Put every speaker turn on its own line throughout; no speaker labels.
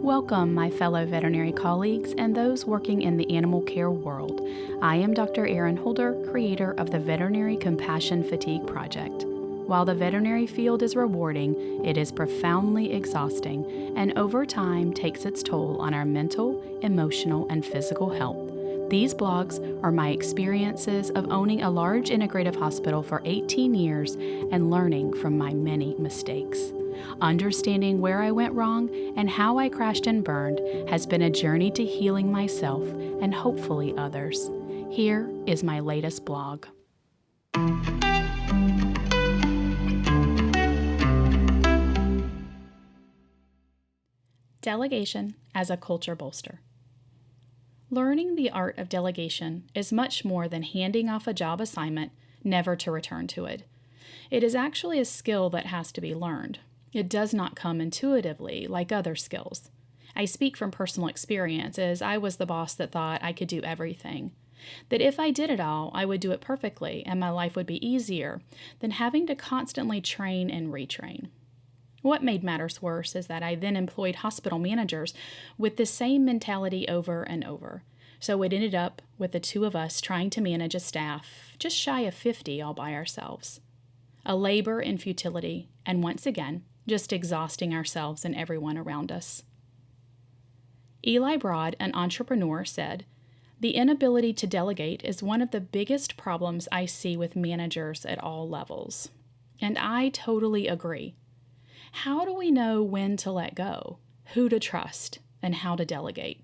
Welcome, my fellow veterinary colleagues and those working in the animal care world. I am Dr. Erin Holder, creator of the Veterinary Compassion Fatigue Project. While the veterinary field is rewarding, it is profoundly exhausting and over time takes its toll on our mental, emotional, and physical health. These blogs are my experiences of owning a large integrative hospital for 18 years and learning from my many mistakes. Understanding where I went wrong and how I crashed and burned has been a journey to healing myself and hopefully others. Here is my latest blog. Delegation as a culture bolster. Learning the art of delegation is much more than handing off a job assignment, never to return to it. It is actually a skill that has to be learned. It does not come intuitively like other skills. I speak from personal experience, as I was the boss that thought I could do everything. That if I did it all, I would do it perfectly and my life would be easier than having to constantly train and retrain. What made matters worse is that I then employed hospital managers with the same mentality over and over. So it ended up with the two of us trying to manage a staff just shy of 50 all by ourselves. A labor in futility, and once again, just exhausting ourselves and everyone around us. Eli Broad, an entrepreneur, said, "The inability to delegate is one of the biggest problems I see with managers at all levels." And I totally agree. How do we know when to let go, who to trust, and how to delegate?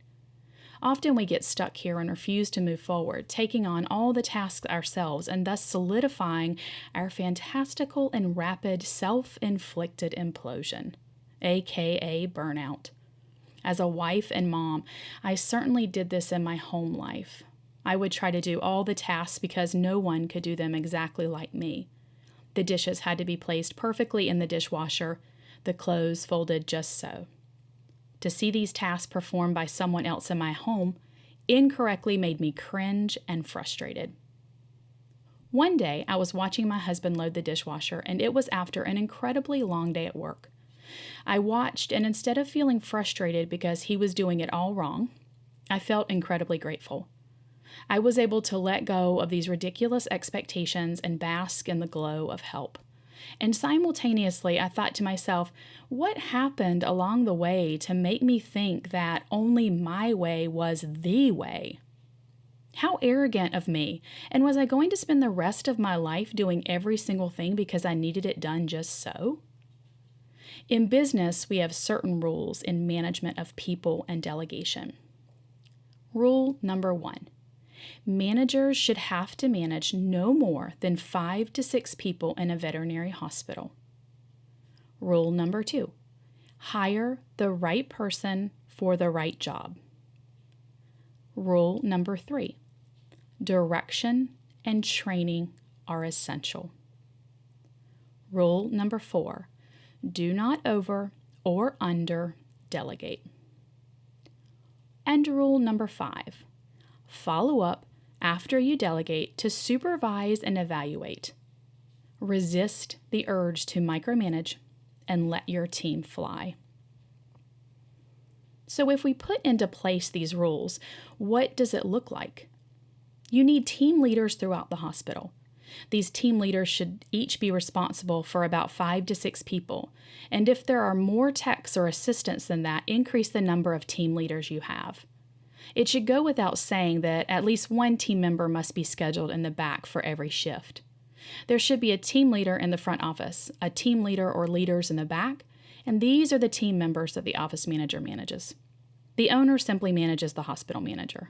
Often we get stuck here and refuse to move forward, taking on all the tasks ourselves and thus solidifying our fantastical and rapid self-inflicted implosion, aka burnout. As a wife and mom, I certainly did this in my home life. I would try to do all the tasks because no one could do them exactly like me. The dishes had to be placed perfectly in the dishwasher, the clothes folded just so. To see these tasks performed by someone else in my home incorrectly made me cringe and frustrated. One day, I was watching my husband load the dishwasher, and it was after an incredibly long day at work. I watched, and instead of feeling frustrated because he was doing it all wrong, I felt incredibly grateful. I was able to let go of these ridiculous expectations and bask in the glow of help. And simultaneously, I thought to myself, what happened along the way to make me think that only my way was the way? How arrogant of me, and was I going to spend the rest of my life doing every single thing because I needed it done just so? In business, we have certain rules in management of people and delegation. Rule number 1. Managers should have to manage no more than 5 to 6 people in a veterinary hospital. Rule number 2. Hire the right person for the right job. Rule number 3. Direction and training are essential. Rule number 4. Do not over or under delegate. And rule number 5. Follow up after you delegate to supervise and evaluate. Resist the urge to micromanage and let your team fly. So if we put into place these rules, what does it look like? You need team leaders throughout the hospital. These team leaders should each be responsible for about 5 to 6 people. And if there are more techs or assistants than that, increase the number of team leaders you have. It should go without saying that at least one team member must be scheduled in the back for every shift. There should be a team leader in the front office, a team leader or leaders in the back, and these are the team members that the office manager manages. The owner simply manages the hospital manager.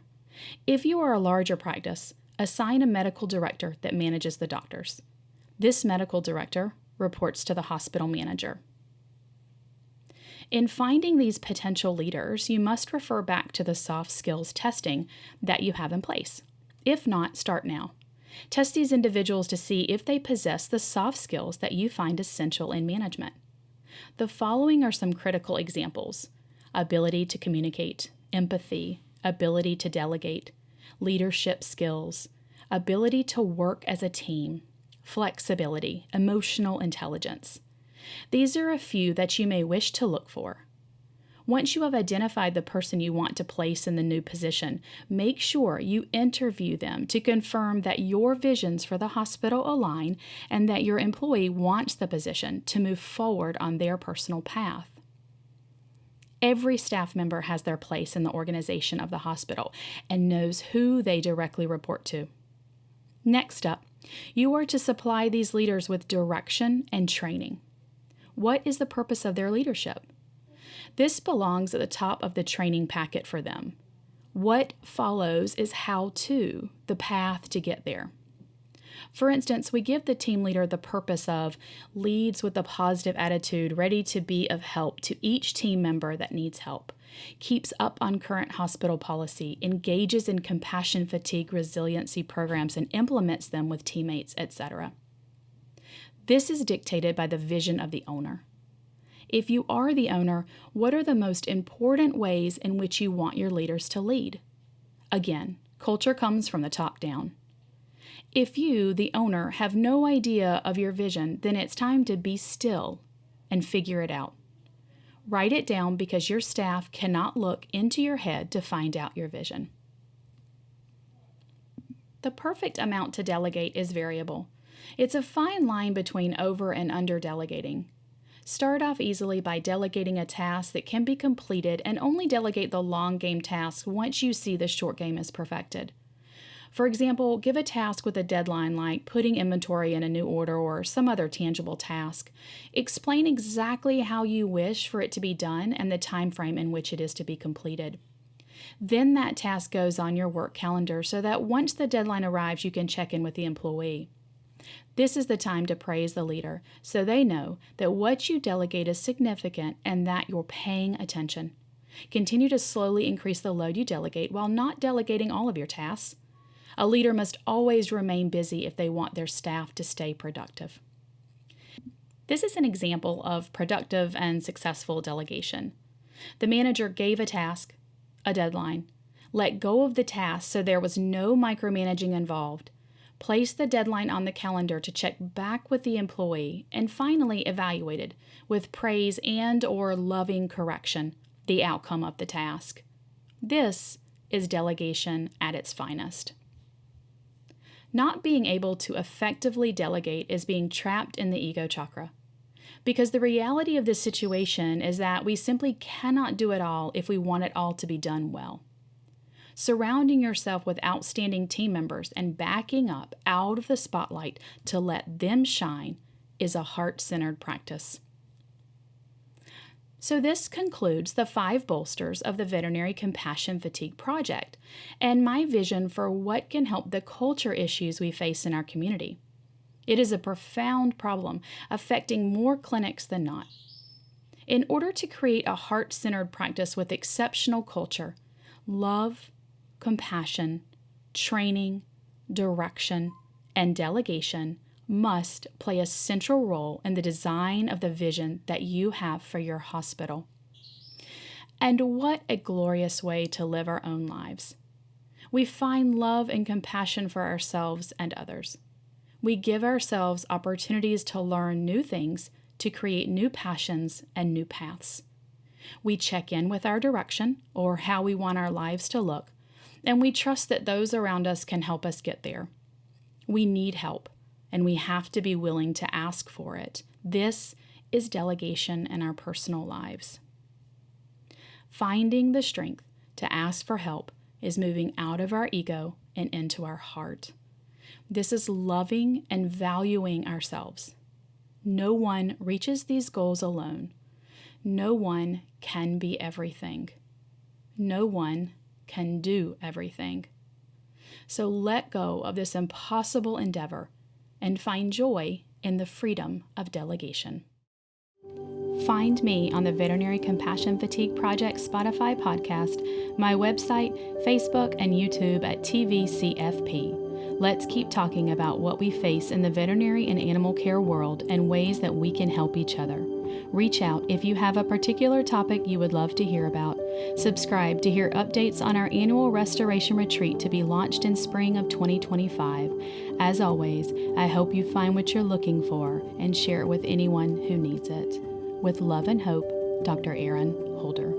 If you are a larger practice, assign a medical director that manages the doctors. This medical director reports to the hospital manager. In finding these potential leaders, you must refer back to the soft skills testing that you have in place. If not, start now. Test these individuals to see if they possess the soft skills that you find essential in management. The following are some critical examples: ability to communicate, empathy, ability to delegate, leadership skills, ability to work as a team, flexibility, emotional intelligence. These are a few that you may wish to look for. Once you have identified the person you want to place in the new position, make sure you interview them to confirm that your visions for the hospital align and that your employee wants the position to move forward on their personal path. Every staff member has their place in the organization of the hospital and knows who they directly report to. Next up, you are to supply these leaders with direction and training. What is the purpose of their leadership? This belongs at the top of the training packet for them. What follows is how-to, the path to get there. For instance, we give the team leader the purpose of leads with a positive attitude, ready to be of help to each team member that needs help, keeps up on current hospital policy, engages in compassion fatigue resiliency programs and implements them with teammates, etc. This is dictated by the vision of the owner. If you are the owner, what are the most important ways in which you want your leaders to lead? Again, culture comes from the top down. If you, the owner, have no idea of your vision, then it's time to be still and figure it out. Write it down because your staff cannot look into your head to find out your vision. The perfect amount to delegate is variable. It's a fine line between over and under delegating. Start off easily by delegating a task that can be completed and only delegate the long game tasks once you see the short game is perfected. For example, give a task with a deadline like putting inventory in a new order or some other tangible task. Explain exactly how you wish for it to be done and the time frame in which it is to be completed. Then that task goes on your work calendar so that once the deadline arrives, you can check in with the employee. This is the time to praise the leader so they know that what you delegate is significant and that you're paying attention. Continue to slowly increase the load you delegate while not delegating all of your tasks. A leader must always remain busy if they want their staff to stay productive. This is an example of productive and successful delegation. The manager gave a task, a deadline, let go of the task so there was no micromanaging involved, placed the deadline on the calendar to check back with the employee, and finally evaluated, with praise and/or loving correction, the outcome of the task. This is delegation at its finest. Not being able to effectively delegate is being trapped in the ego chakra. Because the reality of this situation is that we simply cannot do it all if we want it all to be done well. Surrounding yourself with outstanding team members and backing up out of the spotlight to let them shine is a heart-centered practice. So this concludes the 5 bolsters of the Veterinary Compassion Fatigue Project and my vision for what can help the culture issues we face in our community. It is a profound problem affecting more clinics than not. In order to create a heart-centered practice with exceptional culture, love, compassion, training, direction, and delegation must play a central role in the design of the vision that you have for your hospital. And what a glorious way to live our own lives. We find love and compassion for ourselves and others. We give ourselves opportunities to learn new things, to create new passions and new paths. We check in with our direction or how we want our lives to look, and we trust that those around us can help us get there. We need help, and we have to be willing to ask for it. This is delegation in our personal lives. Finding the strength to ask for help is moving out of our ego and into our heart. This is loving and valuing ourselves. No one reaches these goals alone. No one can be everything. No one can do everything. So let go of this impossible endeavor and find joy in the freedom of delegation. Find me on the Veterinary Compassion Fatigue Project Spotify podcast, my website, Facebook, and YouTube at TVCFP. Let's keep talking about what we face in the veterinary and animal care world and ways that we can help each other. Reach out if you have a particular topic you would love to hear about. Subscribe to hear updates on our annual restoration retreat to be launched in spring of 2025. As always, I hope you find what you're looking for and share it with anyone who needs it. With love and hope, Dr. Erin Holder.